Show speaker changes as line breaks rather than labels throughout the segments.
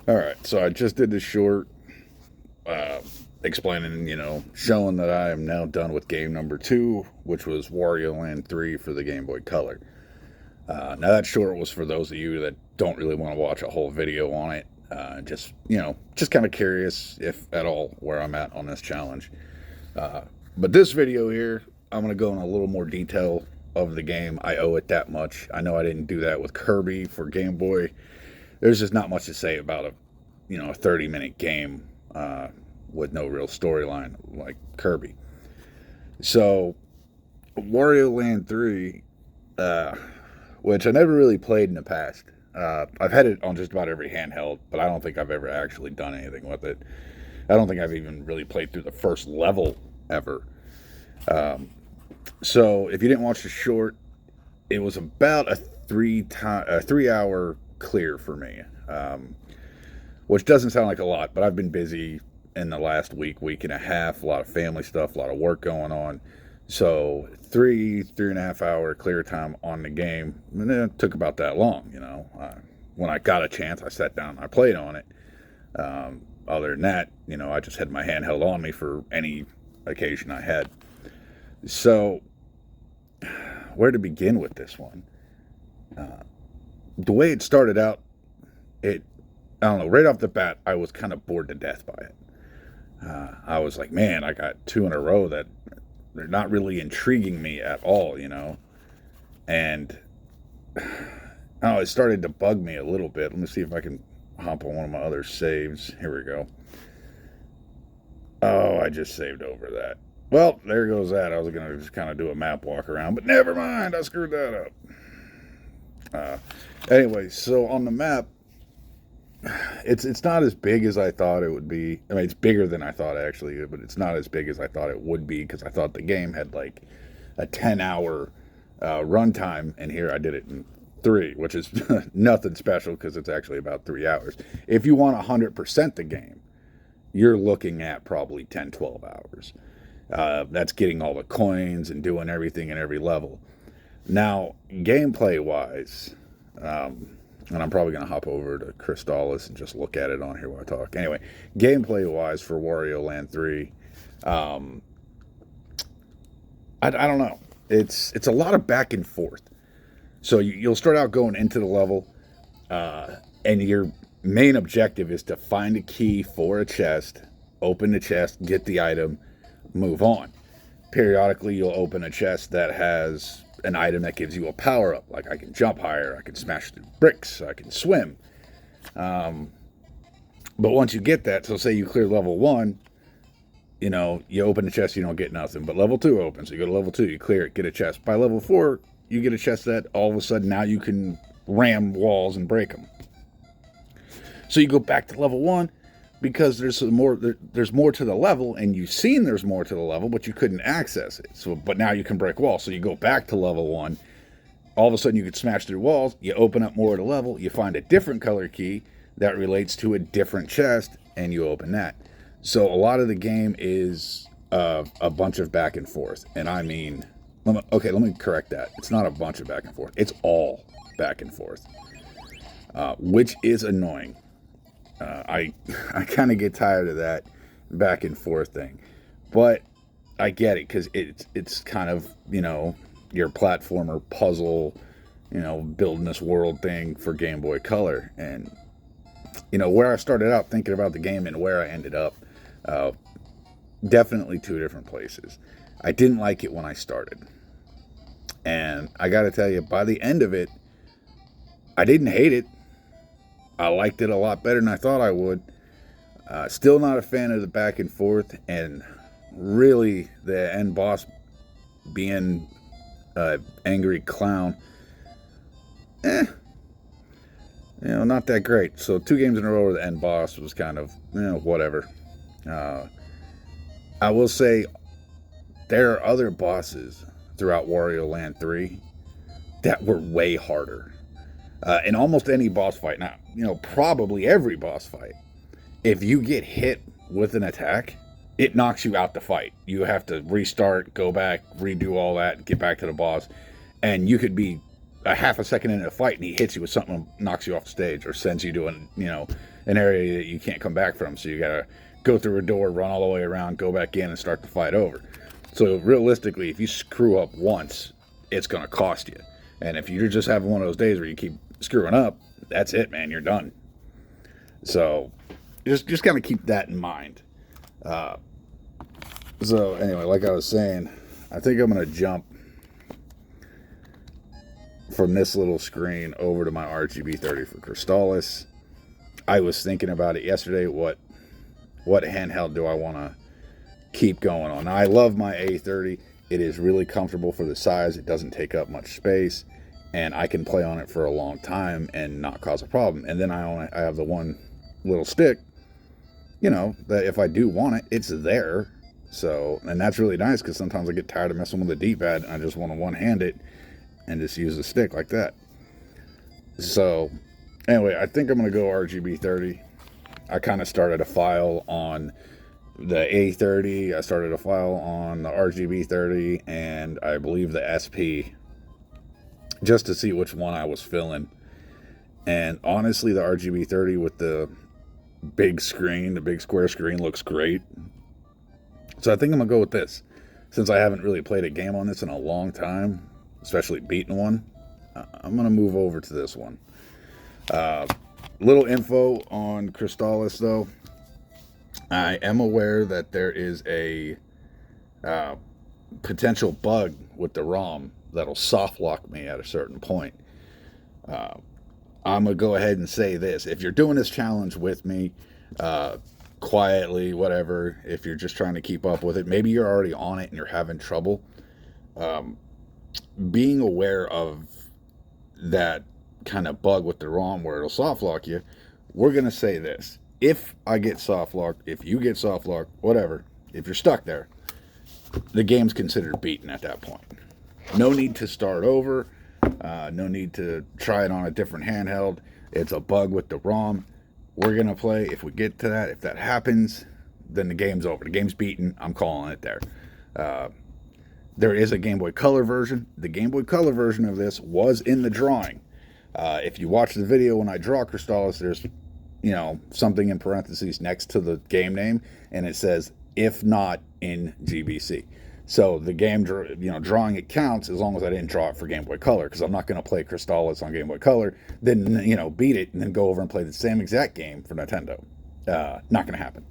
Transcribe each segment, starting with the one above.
All right, so I just did this short explaining, showing that I am now done with game number 2, which was Wario Land 3 for the Game Boy Color. Now that short was for those of you that don't really want to watch a whole video on it. Just kind of curious, if at all, where I'm at on this challenge. But this video here, I'm going to go in a little more detail of the game. I owe it that much. I know I didn't do that with Kirby for Game Boy. There's just not much to say about a 30-minute game with no real storyline like Kirby. So, Wario Land 3, which I never really played in the past. I've had it on just about every handheld, but I don't think I've ever actually done anything with it. I don't think I've even really played through the first level ever. So, if you didn't watch the short, it was about a 3-hour clear for me, which doesn't sound like a lot, but I've been busy in the last week and a half, a lot of family stuff, a lot of work going on. So 3.5 hour clear time on the game, and it took about that long. When I got a chance, I sat down and I played on it. Other than that, I just had my handheld on me for any occasion I had. So where to begin with this one? The way it started out, I don't know, right off the bat, I was kind of bored to death by it. I was like, man, I got 2 in a row that they're not really intriguing me at all, And, it started to bug me a little bit. Let me see if I can hop on one of my other saves. Here we go. Oh, I just saved over that. Well, there goes that. I was going to just kind of do a map walk around, but never mind. I screwed that up. Anyway, so on the map, it's not as big as I thought it would be. I mean, it's bigger than I thought, actually, but it's not as big as I thought it would be, because I thought the game had like a 10-hour runtime, and here I did it in 3, which is nothing special because it's actually about 3 hours. If you want 100% the game, you're looking at probably 10-12 hours. That's getting all the coins and doing everything in every level. Now, gameplay-wise, and I'm probably going to hop over to Crystalis and just look at it on here while I talk. Anyway, gameplay-wise for Wario Land 3, I don't know. It's a lot of back and forth. So you'll start out going into the level, and your main objective is to find a key for a chest, open the chest, get the item, move on. Periodically, you'll open a chest that has an item that gives you a power-up. Like, I can jump higher, I can smash through bricks, I can swim. But once you get that, so say you clear level 1, you open the chest, you don't get nothing. But level 2 opens, so you go to level 2, you clear it, get a chest. By level 4, you get a chest that all of a sudden now you can ram walls and break them. So you go back to level 1, because there's more to the level, and you've seen there's more to the level, but you couldn't access it. But now you can break walls. So you go back to level 1. All of a sudden you can smash through walls. You open up more of the level. You find a different color key that relates to a different chest, and you open that. So a lot of the game is a bunch of back and forth. And I mean, let me correct that. It's not a bunch of back and forth. It's all back and forth, which is annoying. I kind of get tired of that back and forth thing, but I get it, because it's kind of, your platformer puzzle, building this world thing for Game Boy Color. And, where I started out thinking about the game and where I ended up, definitely 2 different places. I didn't like it when I started, and I got to tell you, by the end of it, I didn't hate it. I liked it a lot better than I thought I would. Still not a fan of the back and forth, and really the end boss being an angry clown, not that great. So 2 games in a row where the end boss was kind of, whatever. I will say there are other bosses throughout Wario Land 3 that were way harder. In almost any boss fight, now, probably every boss fight, if you get hit with an attack, it knocks you out the fight. You have to restart, go back, redo all that, get back to the boss, and you could be a half a second into a fight and he hits you with something that knocks you off the stage or sends you to an area that you can't come back from. So you got to go through a door, run all the way around, go back in and start the fight over. So realistically, if you screw up once, it's going to cost you. And if you're just having one of those days where you keep screwing up, that's it, man. You're done. So just kind of keep that in mind. So anyway, like I was saying, I think I'm going to jump from this little screen over to my RGB30 for Crystalis. I was thinking about it yesterday. What handheld do I want to keep going on? Now, I love my A30. It is really comfortable for the size. It doesn't take up much space, and I can play on it for a long time and not cause a problem. And then I have the one little stick, that if I do want it, it's there. So, and that's really nice because sometimes I get tired of messing with the D-pad and I just want to one-hand it and just use the stick like that. So, anyway, I think I'm going to go RGB30. I kind of started a file on the A30. I started a file on the RGB30 and I believe the SP just to see which one I was feeling. And honestly, the RGB30 with the big screen, the big square screen, looks great. So I think I'm going to go with this. Since I haven't really played a game on this in a long time, especially beaten one, I'm going to move over to this one. Little info on Crystalis, though. I am aware that there is a potential bug with the ROM that'll soft lock me at a certain point. I'm going to go ahead and say this. If you're doing this challenge with me, quietly, whatever, if you're just trying to keep up with it, maybe you're already on it and you're having trouble, being aware of that kind of bug with the ROM where it'll soft lock you, we're going to say this. If I get soft locked, if you get soft locked, whatever, if you're stuck there, the game's considered beaten at that point. No need to start over. No need to try it on a different handheld. It's a bug with the ROM. We're going to play. If we get to that, if that happens, then the game's over. The game's beaten. I'm calling it there. There is a Game Boy Color version. The Game Boy Color version of this was in the drawing. If you watch the video when I draw Crystalis, there's something in parentheses next to the game name, and it says, if not in GBC. So the game, drawing it counts as long as I didn't draw it for Game Boy Color, because I'm not going to play Crystalis on Game Boy Color, then, beat it, and then go over and play the same exact game for Nintendo. Not going to happen.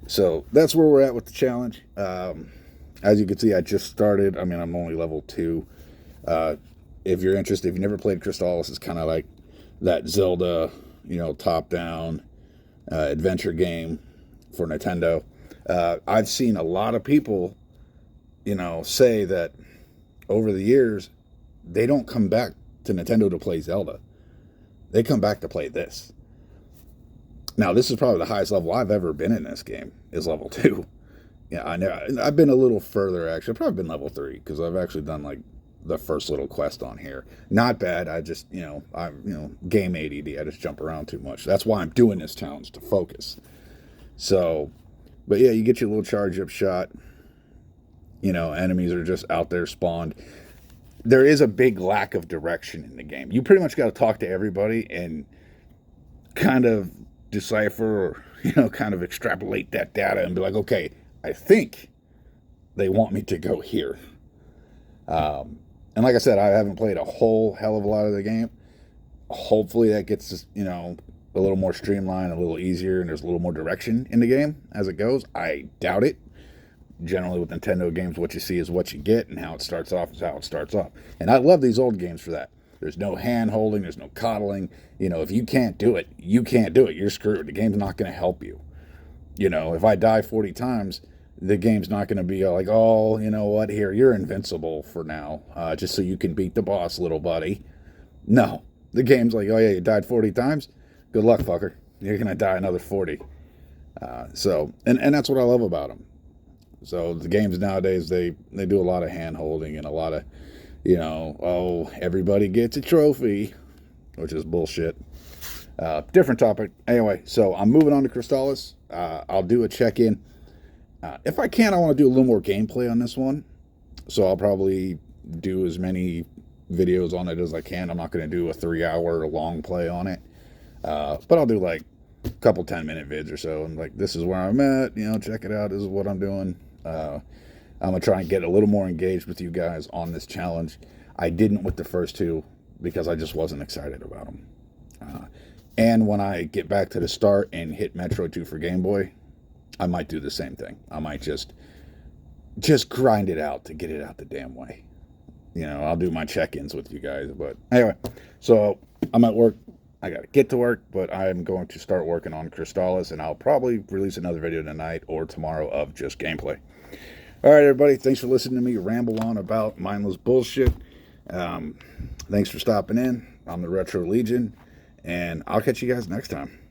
So that's where we're at with the challenge. As you can see, I just started. I'm only level 2. If you're interested, if you've never played Crystalis, it's kind of like that Zelda, top-down adventure game for Nintendo. I've seen a lot of people say that over the years, they don't come back to Nintendo to play Zelda. They come back to play this. Now, this is probably the highest level I've ever been in this game, is level 2. Yeah, I know. I've been a little further, actually. I've probably been level 3, because I've actually done, the first little quest on here. Not bad. I just, game ADD. I just jump around too much. That's why I'm doing this challenge, to focus. So, but yeah, you get your little charge-up shot. Enemies are just out there spawned. There is a big lack of direction in the game. You pretty much got to talk to everybody and kind of decipher or, kind of extrapolate that data and be like, okay, I think they want me to go here. And like I said, I haven't played a whole hell of a lot of the game. Hopefully that gets, a little more streamlined, a little easier, and there's a little more direction in the game as it goes. I doubt it. Generally with Nintendo games, what you see is what you get, and how it starts off is how it starts off. And I love these old games for that. There's no hand-holding, there's no coddling. If you can't do it, you can't do it. You're screwed. The game's not going to help you. If I die 40 times, the game's not going to be like, oh, you know what, here, you're invincible for now, just so you can beat the boss, little buddy. No. The game's like, oh yeah, you died 40 times? Good luck, fucker. You're going to die another 40. And that's what I love about them. So the games nowadays, they do a lot of hand-holding and a lot of, oh, everybody gets a trophy, which is bullshit. Different topic. Anyway, so I'm moving on to Crystalis. I'll do a check-in. If I can, I want to do a little more gameplay on this one. So I'll probably do as many videos on it as I can. I'm not going to do a 3-hour long play on it. But I'll do like a couple 10-minute vids or so. And like, this is where I'm at. You know, check it out. This is what I'm doing. I'm going to try and get a little more engaged with you guys on this challenge. I didn't with the first two because I just wasn't excited about them. And when I get back to the start and hit Metroid 2 for Game Boy, I might do the same thing. I might just grind it out to get it out the damn way. You know, I'll do my check-ins with you guys. But anyway, so I'm at work. I got to get to work, but I'm going to start working on Crystalis, and I'll probably release another video tonight or tomorrow of just gameplay. All right, everybody. Thanks for listening to me ramble on about mindless bullshit. Thanks for stopping in. I'm the Retro Legion, and I'll catch you guys next time.